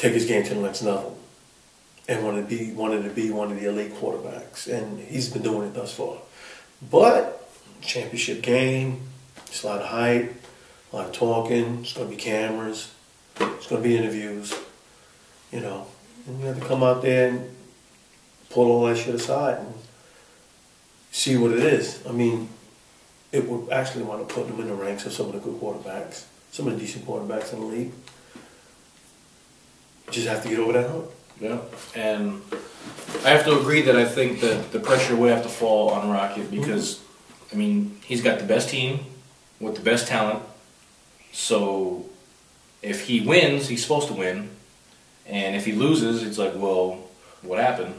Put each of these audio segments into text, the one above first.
take his game to the next level and wanted to be one of the elite quarterbacks, and he's been doing it thus far. But championship game, it's a lot of hype, a lot of talking. It's going to be cameras, it's going to be interviews, you know, and you have to come out there and pull all that shit aside and see what it is. I mean, it would actually want to put them in the ranks of some of the good quarterbacks, some of the decent quarterbacks in the league. Just have to get over that hump. Yeah, and I have to agree that I think that the pressure would have to fall on Rocket because, I mean, he's got the best team with the best talent. So if he wins, he's supposed to win. And if he loses, it's like, well, what happened?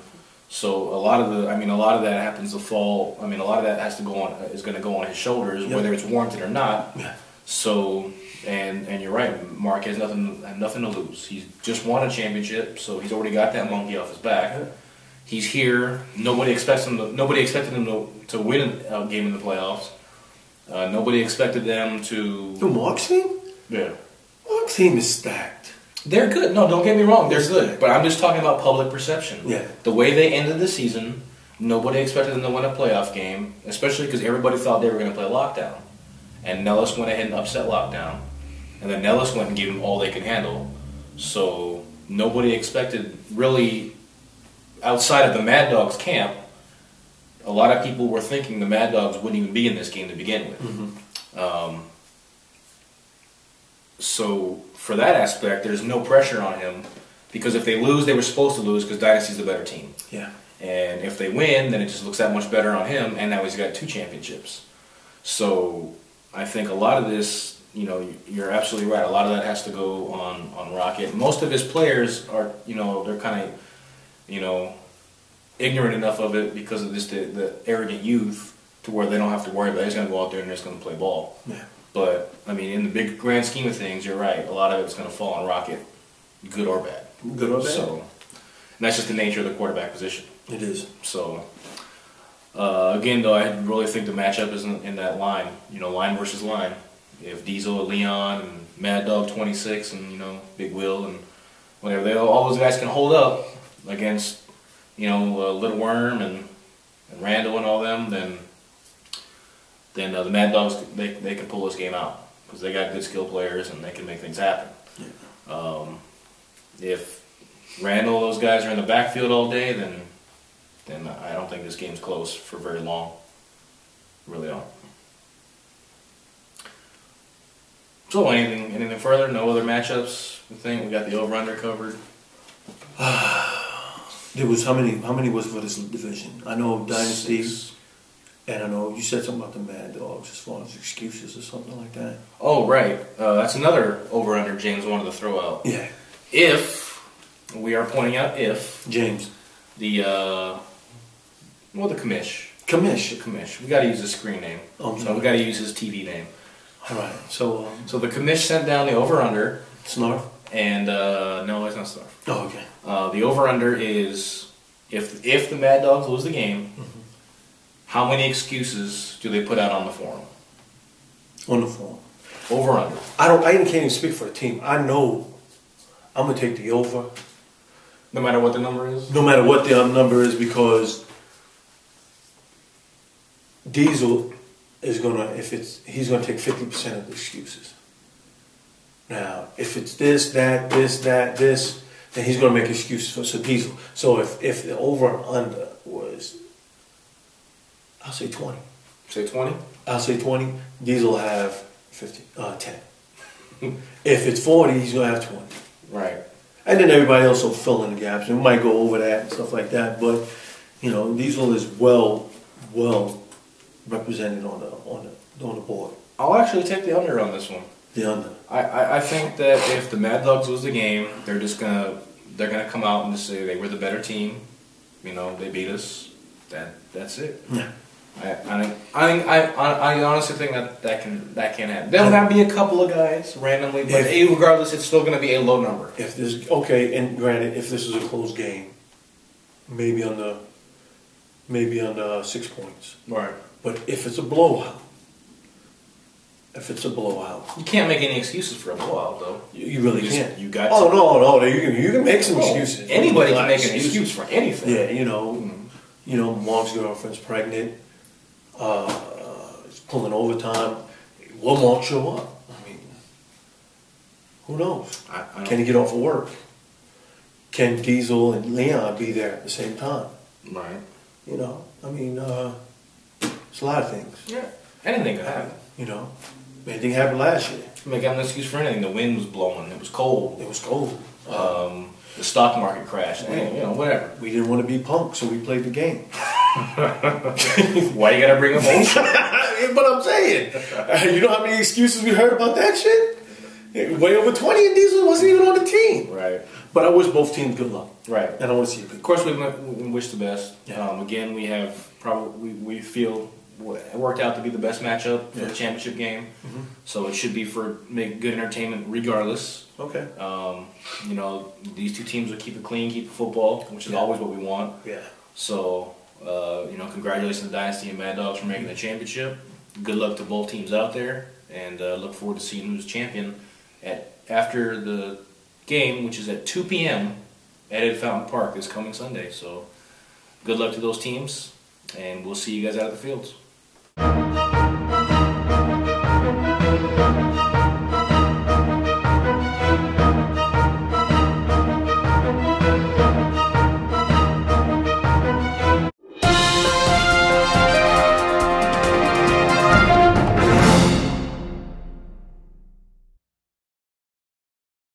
So a lot of that happens to fall. I mean, a lot of that has to go on, is going to go on his shoulders, whether it's warranted or not. Yeah. So, and you're right, Mark has nothing to lose. He's just won a championship, so he's already got that monkey off his back. Yeah. He's here. Nobody expected him to win a game in the playoffs. Nobody expected them to. The Mark's team? Yeah. Mark's team is stacked. They're good. No, don't get me wrong. They're good. But I'm just talking about public perception. Yeah. The way they ended the season, nobody expected them to win a playoff game, especially because everybody thought they were going to play lockdown. And Nellis went ahead and upset lockdown. And then Nellis went and gave them all they could handle. So nobody expected, really, outside of the Mad Dogs camp, a lot of people were thinking the Mad Dogs wouldn't even be in this game to begin with. Mm-hmm. So for that aspect, there's no pressure on him because if they lose, they were supposed to lose because Dynasty's the better team. Yeah. And if they win, then it just looks that much better on him, and now he's got 2 championships. So I think a lot of this, you know, you're absolutely right. A lot of that has to go on Rocket. Most of his players are, you know, they're kind of, you know, ignorant enough of it because of this the arrogant youth to where they don't have to worry about it. They're just going to go out there and they're just going to play ball. Yeah. But, I mean, in the big grand scheme of things, you're right. A lot of it's going to fall on Rocket, good or bad. Good or bad. So, and that's just the nature of the quarterback position. It is. So, again, though, I really think the matchup is in that line, you know, line versus line. If Diesel, Leon, and Mad Dog 26, and, you know, Big Will, and whatever, all those guys can hold up against, you know, Little Worm and Randall and all them, then the Mad Dogs, they can pull this game out because they got good skill players and they can make things happen. Yeah. If Randall, those guys are in the backfield all day, then I don't think this game's close for very long. Really don't. So anything further? No other matchups? I think we got the over/under covered. There was how many was for this division? I know Dynasty. 6. And I know you said something about the Mad Dogs as far as excuses or something like that. Oh, right. That's another over/under James wanted to throw out. Yeah. If, we are pointing out if. James. The commish. Commish. The commish. We got to use his screen name. Oh, so we got to use his TV name. All right. So the commish sent down the over/under. Snarf? And, no, it's not Snarf. Oh, okay. The over/under is, if the Mad Dogs lose the game, how many excuses do they put out on the forum? On the forum. Over/under. I can't even speak for the team. I know I'm going to take the over. No matter what the number is? No matter what the number is, because Diesel is going to, he's going to take 50% of the excuses. Now, if it's this, that, then he's going to make excuses for Diesel. So if the over and under was, I'll say 20. Say 20? I'll say 20. Diesel will have 10. If it's 40, he's going to have 20. Right. And then everybody else will fill in the gaps. And we might go over that and stuff like that. But, you know, Diesel is well represented on the board. I'll actually take the under on this one. The under. I think that if the Mad Dogs lose the game, they're gonna come out and just say they were the better team. You know, they beat us. That's it. Yeah. I honestly think that can happen. There'll not be a couple of guys randomly, but regardless, it's still going to be a low number. If this and granted, if this is a close game, maybe under 6 points. Right. But if it's a blowout, if it's a blowout. You can't make any excuses for a blowout, though. You really can't. You got. Oh no, you can make some excuses. Anybody can make an excuse for anything. Yeah, mom's girlfriend's pregnant. It's pulling overtime. Will Mark show up? I mean, who knows? Can he get off of work? Can Diesel and Leon be there at the same time? Right. I mean, it's a lot of things. Yeah, anything could happen. Anything happened last year. Make an excuse for anything. The wind was blowing. It was cold. It was cold. The stock market crashed. Whatever. We didn't want to be punked, so we played the game. Why you gotta bring up emotion? But I'm saying, you know how many excuses we heard about that shit? Way over 20, and Diesel wasn't even on the team. Right. But I wish both teams good luck. Right. And I want to see it. Of course, we wish the best. Yeah. Again, we have we feel it worked out to be the best matchup for the championship game. Mm-hmm. So it should be for make good entertainment regardless. Okay. These two teams will keep it clean, keep it football, which is always what we want. Yeah. So, congratulations to Dynasty and Mad Dogs for making the championship. Good luck to both teams out there, and look forward to seeing who's champion after the game, which is at 2 p.m. at Ed Fountain Park this coming Sunday. So, good luck to those teams, and we'll see you guys out of the fields.